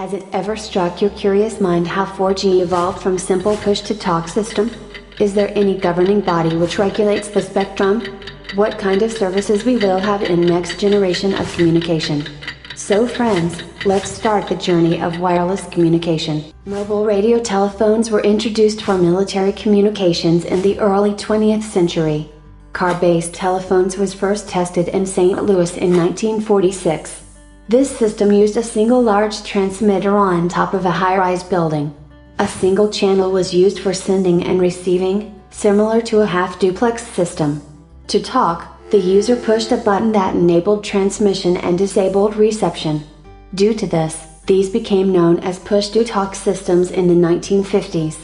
Has it ever struck your curious mind how 4G evolved from simple push-to-talk system? Is there any governing body which regulates the spectrum? What kind of services we will have in next generation of communication? So friends, let's start the journey of wireless communication. Mobile radio telephones were introduced for military communications in the early 20th century. Car-based telephones was first tested in St. Louis in 1946. This system used a single large transmitter on top of a high-rise building. A single channel was used for sending and receiving, similar to a half-duplex system. To talk, the user pushed a button that enabled transmission and disabled reception. Due to this, these became known as push-to-talk systems in the 1950s.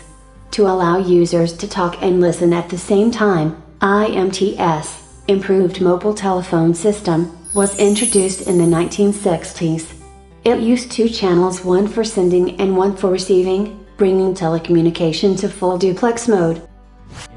To allow users to talk and listen at the same time, IMTS, Improved Mobile Telephone System, was introduced in the 1960s. It used two channels, one for sending and one for receiving, bringing telecommunication to full duplex mode.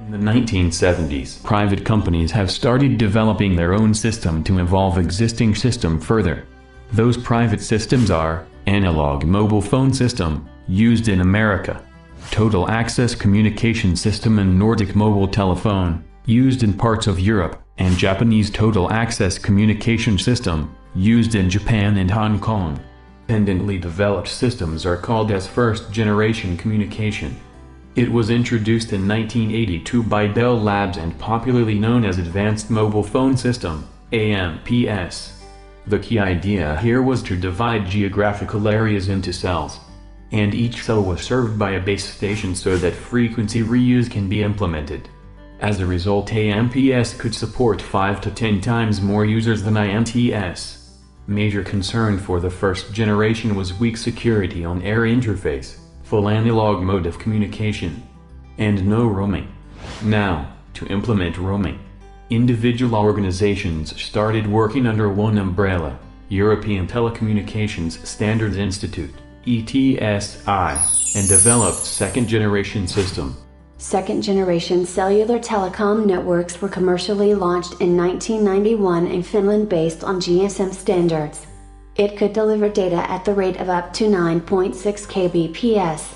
In the 1970s, private companies have started developing their own system to evolve existing system further. Those private systems are Analog Mobile Phone System, used in America; Total Access Communication System and Nordic Mobile Telephone, used in parts of Europe; and Japanese Total Access Communication System, used in Japan and Hong Kong. Independently developed systems are called as first-generation communication. It was introduced in 1982 by Bell Labs and popularly known as Advanced Mobile Phone System, AMPS. The key idea here was to divide geographical areas into cells, and each cell was served by a base station so that frequency reuse can be implemented. As a result, AMPS could support 5 to 10 times more users than IMTS. Major concern for the first generation was weak security on air interface, full analog mode of communication, and no roaming. Now, to implement roaming, individual organizations started working under one umbrella, European Telecommunications Standards Institute, ETSI, and developed second-generation system. Second-generation cellular telecom networks were commercially launched in 1991 in Finland based on GSM standards. It could deliver data at the rate of up to 9.6 kbps.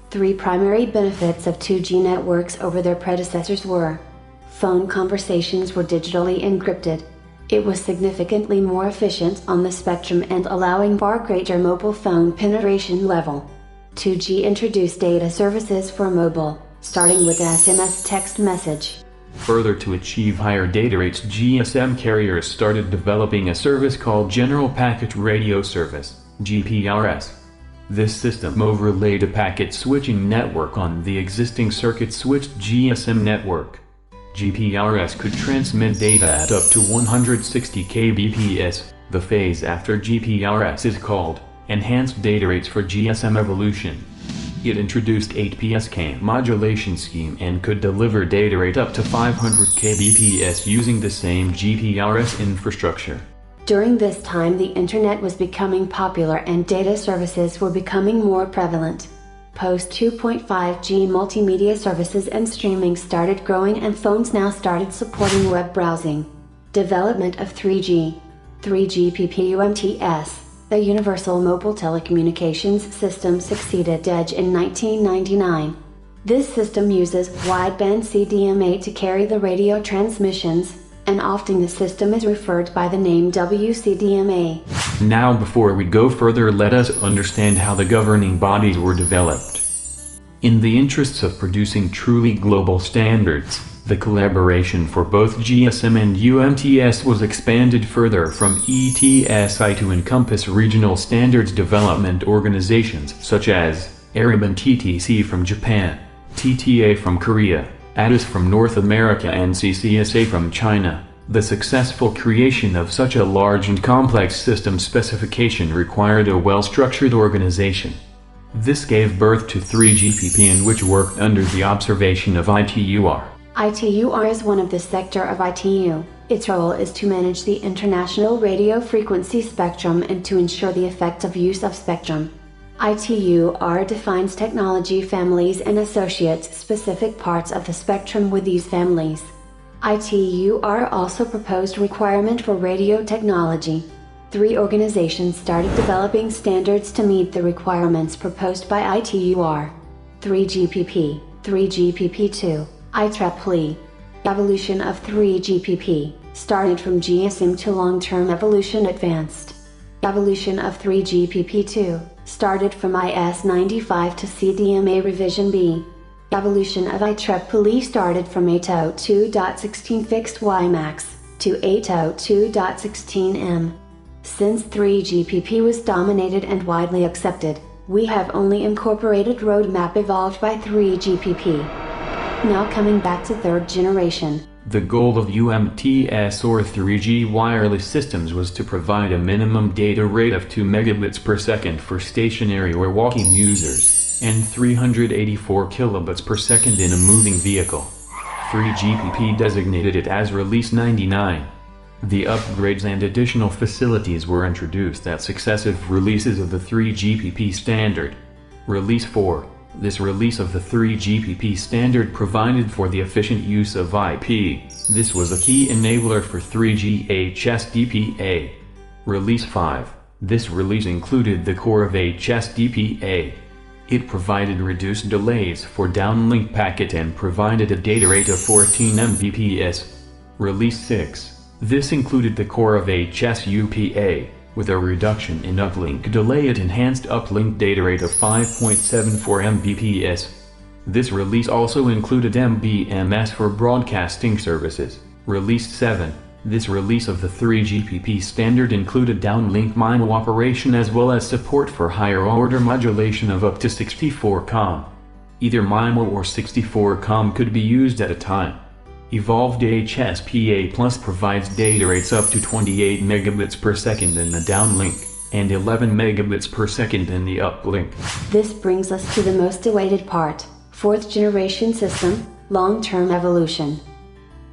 Three primary benefits of 2G networks over their predecessors were: phone conversations were digitally encrypted. It was significantly more efficient on the spectrum and allowing far greater mobile phone penetration level. 2G introduced data services for mobile, starting with SMS text message. Further, to achieve higher data rates, GSM carriers started developing a service called General Packet Radio Service, GPRS. This system overlaid a packet switching network on the existing circuit-switched GSM network. GPRS could transmit data at up to 160 kbps. The phase after GPRS is called Enhanced Data Rates for GSM Evolution. It introduced 8 PSK modulation scheme and could deliver data rate up to 500 kbps using the same GPRS infrastructure. During this time, the internet was becoming popular and data services were becoming more prevalent. Post 2.5G multimedia services and streaming started growing, and phones now started supporting web browsing. Development of 3G. 3GPP-UMTS, the Universal Mobile Telecommunications System, succeeded EDGE in 1999. This system uses wideband CDMA to carry the radio transmissions, and often the system is referred by the name WCDMA. Now, before we go further, let us understand how the governing bodies were developed. In the interests of producing truly global standards, the collaboration for both GSM and UMTS was expanded further from ETSI to encompass regional standards development organizations such as Ariban TTC from Japan, TTA from Korea, ATIS from North America, and CCSA from China. The successful creation of such a large and complex system specification required a well-structured organization. This gave birth to 3GPP, in which worked under the observation of ITUR. ITUR is one of the sector of ITU. Its role is to manage the international radio frequency spectrum and to ensure the effective use of spectrum. ITUR defines technology families and associates specific parts of the spectrum with these families. ITUR also proposed requirement for radio technology. 3 organizations started developing standards to meet the requirements proposed by ITUR. 3GPP, 3GPP2, IEEE. Evolution of 3GPP started from GSM to long-term evolution advanced. Evolution of 3GPP2 started from IS-95 to CDMA revision B. Evolution of IEEE started from 802.16 fixed WiMAX to 802.16m. Since 3GPP was dominated and widely accepted, we have only incorporated roadmap evolved by 3GPP. Now coming back to third generation. The goal of UMTS or 3G wireless systems was to provide a minimum data rate of 2 megabits per second for stationary or walking users, and 384 kilobits per second in a moving vehicle. 3GPP designated it as Release 99. The upgrades and additional facilities were introduced at successive releases of the 3GPP standard. Release 4. This release of the 3GPP standard provided for the efficient use of IP. This was a key enabler for 3G HSDPA. Release 5. This release included the core of HSDPA. It provided reduced delays for downlink packet and provided a data rate of 14 Mbps. Release 6. This included the core of HSUPA. With a reduction in uplink delay, it enhanced uplink data rate of 5.74 Mbps. This release also included MBMS for broadcasting services. Release 7. This release of the 3GPP standard included downlink MIMO operation as well as support for higher order modulation of up to 64 COM. Either MIMO or 64 COM could be used at a time. Evolved HSPA Plus provides data rates up to 28 megabits per second in the downlink, and 11 megabits per second in the uplink. This brings us to the most awaited part, 4th generation system, long-term evolution.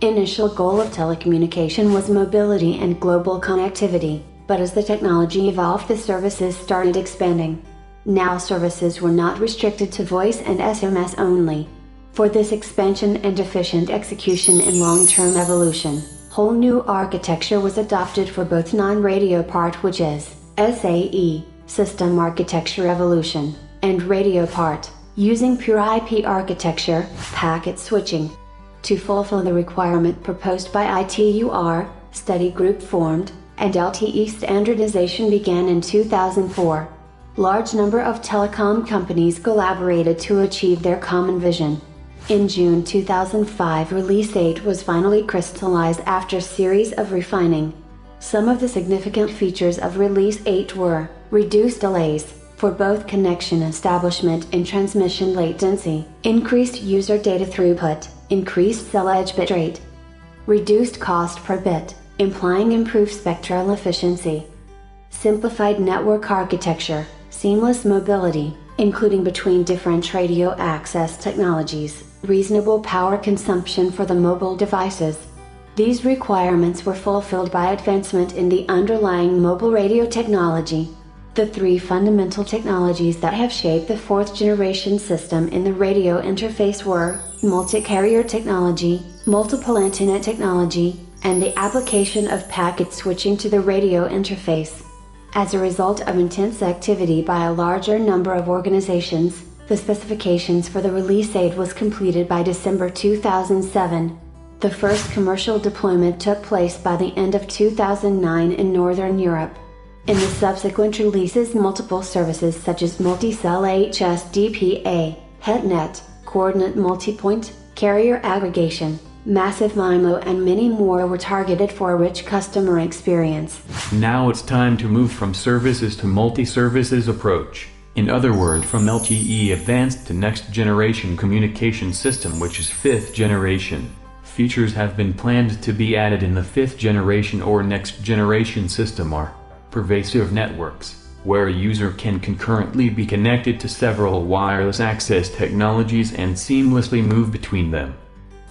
Initial goal of telecommunication was mobility and global connectivity, but as the technology evolved, the services started expanding. Now services were not restricted to voice and SMS only. For this expansion and efficient execution in long-term evolution, whole new architecture was adopted for both non-radio part, which is SAE, System Architecture Evolution, and radio part, using pure IP architecture, packet switching. To fulfill the requirement proposed by ITUR, study group formed, and LTE standardization began in 2004. Large number of telecom companies collaborated to achieve their common vision. In June 2005, Release 8 was finally crystallized after a series of refining. Some of the significant features of Release 8 were reduced delays for both connection establishment and transmission latency, increased user data throughput, increased cell edge bitrate, reduced cost per bit, implying improved spectral efficiency, simplified network architecture, seamless mobility, including between different radio access technologies, reasonable power consumption for the mobile devices. These requirements were fulfilled by advancement in the underlying mobile radio technology. The 3 fundamental technologies that have shaped the 4th generation system in the radio interface were multi-carrier technology, multiple antenna technology, and the application of packet switching to the radio interface. As a result of intense activity by a larger number of organizations, the specifications for the Release 8 was completed by December 2007. The first commercial deployment took place by the end of 2009 in Northern Europe. In the subsequent releases, multiple services such as multi-cell HSDPA, HetNet, coordinate multipoint, carrier aggregation, massive MIMO and many more were targeted for a rich customer experience. Now it's time to move from services to multi-services approach. In other words, from LTE Advanced to Next Generation Communication System, which is 5th generation. Features have been planned to be added in the 5th generation or Next Generation System are pervasive networks, where a user can concurrently be connected to several wireless access technologies and seamlessly move between them.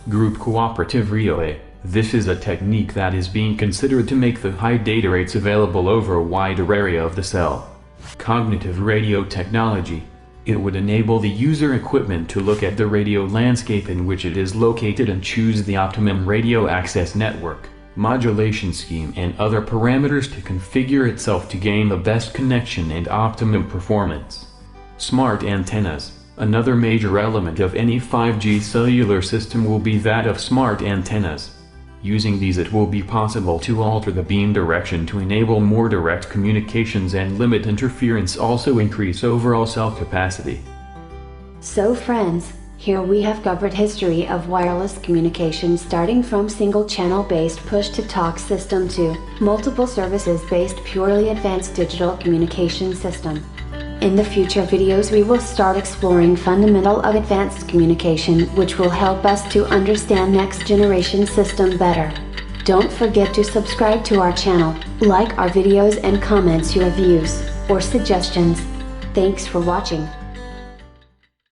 Group Cooperative Relay. This is a technique that is being considered to make the high data rates available over a wider area of the cell. Cognitive Radio Technology. It would enable the user equipment to look at the radio landscape in which it is located and choose the optimum radio access network. modulation scheme and other parameters to configure itself to gain the best connection and optimum performance. Smart antennas. Another major element of any 5G cellular system will be that of smart antennas. Using these, it will be possible to alter the beam direction to enable more direct communications and limit interference, also increase overall cell capacity. So friends, here we have covered history of wireless communication, starting from single channel based push to talk system to multiple services based purely advanced digital communication system. In the future videos we will start exploring fundamental of advanced communication, which will help us to understand next generation system better. Don't forget to subscribe to our channel, like our videos and comments your views or suggestions. Thanks for watching.